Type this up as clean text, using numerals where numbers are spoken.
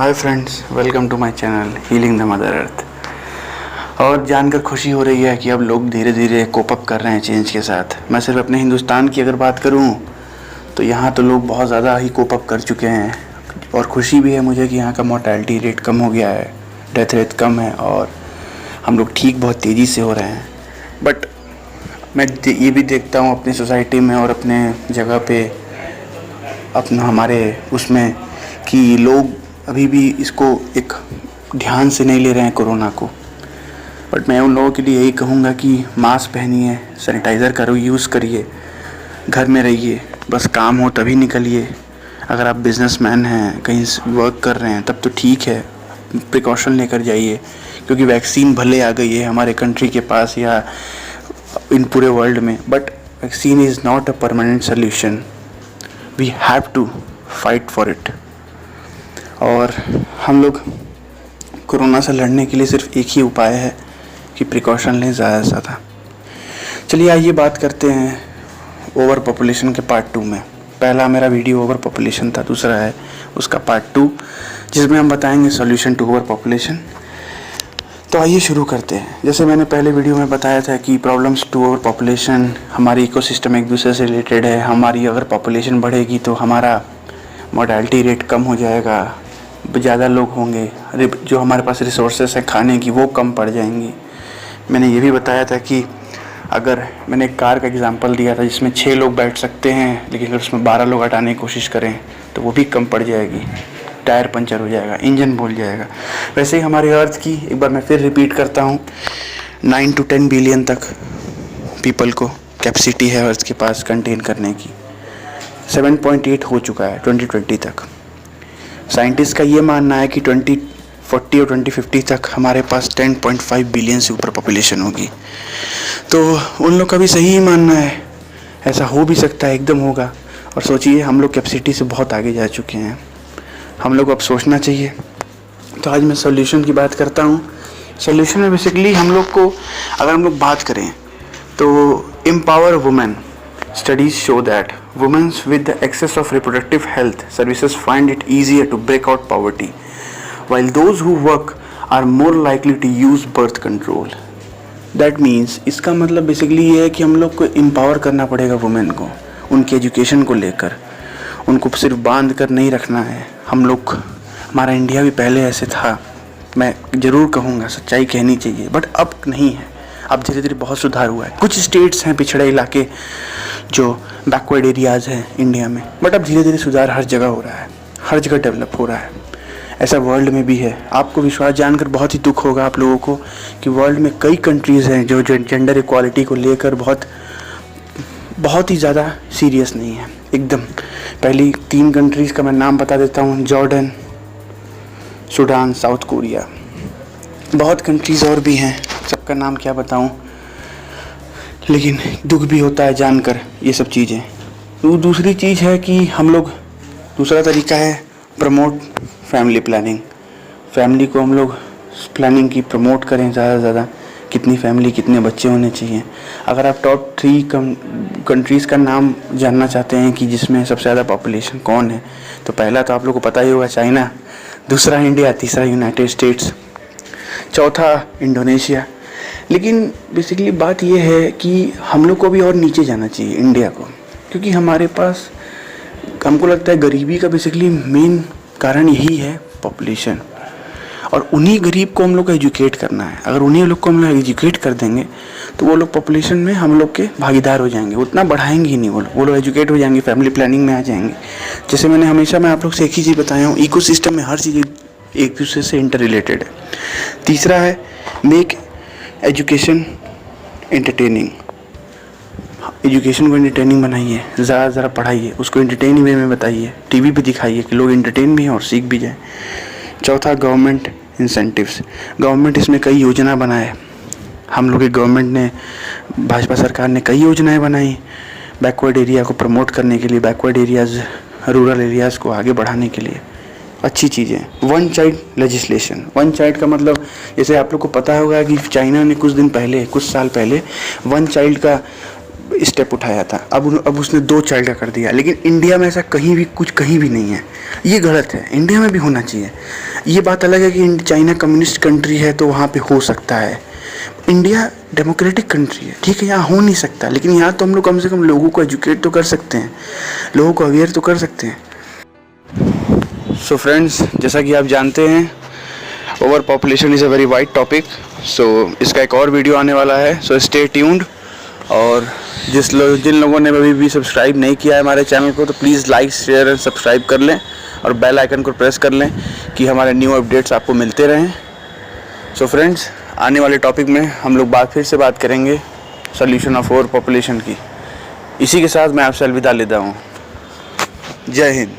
Hi friends, welcome to my channel healing the mother earth. और जानकर खुशी हो रही है कि अब लोग धीरे धीरे कोप अप कर रहे हैं चेंज के साथ। मैं सिर्फ अपने हिंदुस्तान की अगर बात करूं तो यहाँ तो लोग बहुत ज़्यादा ही कोप अप कर चुके हैं। और खुशी भी है मुझे कि यहाँ का मोर्टेलिटी रेट कम हो गया है, डेथ रेट कम है और हम लोग ठीक बहुत तेज़ी से हो रहे हैं। बट मैं ये भी देखता हूँ अपनी सोसाइटी में और अपने जगह पे अपना हमारे उसमें कि लोग अभी भी इसको एक ध्यान से नहीं ले रहे हैं कोरोना को। बट मैं उन लोगों के लिए यही कहूँगा कि मास्क पहनिए, सैनिटाइज़र करो, यूज़ करिए, घर में रहिए, बस काम हो तभी निकलिए। अगर आप बिजनेसमैन हैं, कहीं वर्क कर रहे हैं तब तो ठीक है, प्रिकॉशन लेकर जाइए, क्योंकि वैक्सीन भले आ गई है हमारे कंट्री के पास या इन पूरे वर्ल्ड में, but vaccine is not a permanent solution. We have to fight for it. और हम लोग कोरोना से लड़ने के लिए सिर्फ एक ही उपाय है कि प्रिकॉशन लें ज़्यादा से ज़्यादा। चलिए आइए बात करते हैं ओवर पॉपुलेशन के पार्ट 2 में। पहला मेरा वीडियो ओवर पॉपुलेशन था, दूसरा है उसका पार्ट 2 जिसमें हम बताएंगे सॉल्यूशन टू ओवर पॉपुलेशन। तो आइए शुरू करते हैं। जैसे मैंने पहले वीडियो में बताया था कि प्रॉब्लम्स टू ओवर पॉपुलेशन, हमारी इकोसिस्टम एक दूसरे से रिलेटेड है। हमारी अगर पॉपुलेशन बढ़ेगी तो हमारा मोर्टेलिटी रेट कम हो जाएगा, ज़्यादा लोग होंगे, जो हमारे पास रिसोर्सेस हैं खाने की वो कम पड़ जाएंगी। मैंने ये भी बताया था कि अगर मैंने एक कार का एग्जांपल दिया था जिसमें 6 लोग बैठ सकते हैं, लेकिन अगर उसमें 12 लोग हटाने की कोशिश करें तो वो भी कम पड़ जाएगी, टायर पंचर हो जाएगा, इंजन बोल जाएगा। वैसे ही हमारे अर्थ की, एक बार मैं फिर रिपीट करता हूँ, 9 to 10 बिलियन तक पीपल को कैपेसिटी है अर्थ के पास कंटेन करने की। 7.8 हो चुका है 2020 तक। साइंटिस्ट का ये मानना है कि 2040 और 2050 तक हमारे पास 10.5 बिलियन से ऊपर पॉपुलेशन होगी। तो उन लोग का भी सही ही मानना है, ऐसा हो भी सकता है, एकदम होगा। और सोचिए हम लोग कैपेसिटी से बहुत आगे जा चुके हैं, हम लोग अब सोचना चाहिए। तो आज मैं सॉल्यूशन की बात करता हूँ। सॉल्यूशन में बेसिकली हम लोग को, अगर हम लोग बात करें तो empower women. Studies show that women with the excess of reproductive health services find it easier to break out poverty, while those who work are more likely to use birth control. That means इसका मतलब basically ये है कि हम लोग को empower करना पड़ेगा वुमेन को, उनके एजुकेशन को लेकर। उनको सिर्फ बांध कर नहीं रखना है। हम लोग, हमारा इंडिया भी पहले ऐसे था, मैं ज़रूर कहूँगा, सच्चाई कहनी चाहिए, बट अब नहीं है। अब धीरे धीरे बहुत सुधार हुआ है। कुछ स्टेट्स हैं पिछड़े इलाके जो बैकवर्ड एरियाज़ हैं इंडिया में, बट अब धीरे धीरे सुधार हर जगह हो रहा है, हर जगह डेवलप हो रहा है। ऐसा वर्ल्ड में भी है। आपको विश्वास जानकर बहुत ही दुख होगा आप लोगों को कि वर्ल्ड में कई कंट्रीज़ हैं जो जेंडर इक्वालिटी को लेकर बहुत ही ज़्यादा सीरियस नहीं है एकदम। पहली 3 कंट्रीज़ का मैं नाम बता देता हूँ, जॉर्डन, सूडान, साउथ कोरिया। बहुत कंट्रीज़ और भी हैं, सबका नाम क्या बताऊं, लेकिन दुख भी होता है जानकर ये सब चीज़ें। तो दूसरी चीज़ है कि हम लोग, दूसरा तरीका है प्रमोट फैमिली प्लानिंग। फैमिली को हम लोग प्लानिंग की प्रमोट करें ज़्यादा से ज़्यादा, कितनी फैमिली, कितने बच्चे होने चाहिए। अगर आप टॉप 3 कंट्रीज़ का नाम जानना चाहते हैं कि जिसमें सबसे ज़्यादा पॉपुलेशन कौन है, तो पहला तो आप लोग को पता ही होगा, चाइना, दूसरा इंडिया, तीसरा यूनाइटेड स्टेट्स, चौथा इंडोनेशिया। लेकिन बेसिकली बात यह है कि हम लोग को भी और नीचे जाना चाहिए इंडिया को, क्योंकि हमारे पास, हमको लगता है गरीबी का बेसिकली मेन कारण यही है पॉपुलेशन। और उन्हीं गरीब को हम लोग को एजुकेट करना है। अगर उन्हीं लोग को हम लोग एजुकेट कर देंगे तो वो लोग पॉपुलेशन में हम लोग के भागीदार हो जाएंगे, उतना बढ़ाएंगे ही नहीं। वो लोग एजुकेट हो जाएंगे, फैमिली प्लानिंग में आ जाएंगे। जैसे मैं आप लोग से एक ही चीज़ बताया हूँ, इकोसिस्टम में हर चीज़ एक दूसरे से इंटर रिलेटेड है। तीसरा है मेक एजुकेशन एंटरटेनिंग। एजुकेशन को एंटरटेनिंग बनाइए, ज़्यादा पढ़ाइए, उसको एंटरटेनिंग वे में बताइए, टीवी पे दिखाइए कि लोग एंटरटेन भी हैं और सीख भी जाएं। चौथा, गवर्नमेंट इंसेंटिव्स। गवर्नमेंट इसमें कई योजना बनाए। हम लोग के गवर्नमेंट ने, भाजपा सरकार ने कई योजनाएं बनाई बैकवर्ड एरिया को प्रमोट करने के लिए, बैकवर्ड एरियाज़, रूरल एरियाज़ को आगे बढ़ाने के लिए। अच्छी चीज़ें। 1 चाइल्ड लेजिस्लेशन। 1 चाइल्ड का मतलब, जैसे आप लोग को पता होगा कि चाइना ने कुछ साल पहले 1 चाइल्ड का स्टेप उठाया था, अब उसने 2 चाइल्ड का कर दिया। लेकिन इंडिया में ऐसा कहीं भी नहीं है, ये गलत है। इंडिया में भी होना चाहिए। ये बात अलग है कि चाइना कम्युनिस्ट कंट्री है तो वहाँ पे हो सकता है, इंडिया डेमोक्रेटिक कंट्री है, ठीक है, यहाँ हो नहीं सकता। लेकिन यहाँ तो हम लोग कम से कम लोगों को एजुकेट तो कर सकते हैं, लोगों को अवेयर तो कर सकते हैं। सो फ्रेंड्स, जैसा कि आप जानते हैं, overpopulation is a very wide topic. So इसका एक और वीडियो आने वाला है, सो स्टे ट्यून्ड। और जिन लोगों ने अभी भी सब्सक्राइब नहीं किया है हमारे चैनल को, तो please like, share and subscribe कर लें और बेल आइकन को प्रेस कर लें कि हमारे न्यू अपडेट्स आपको मिलते रहें। सो फ्रेंड्स, आने वाले टॉपिक में हम लोग फिर से बात करेंगे सोल्यूशन ऑफ ओवर पॉपुलेशन की। इसी के साथ मैं आपसे अलविदा लेता हूँ। जय हिंद।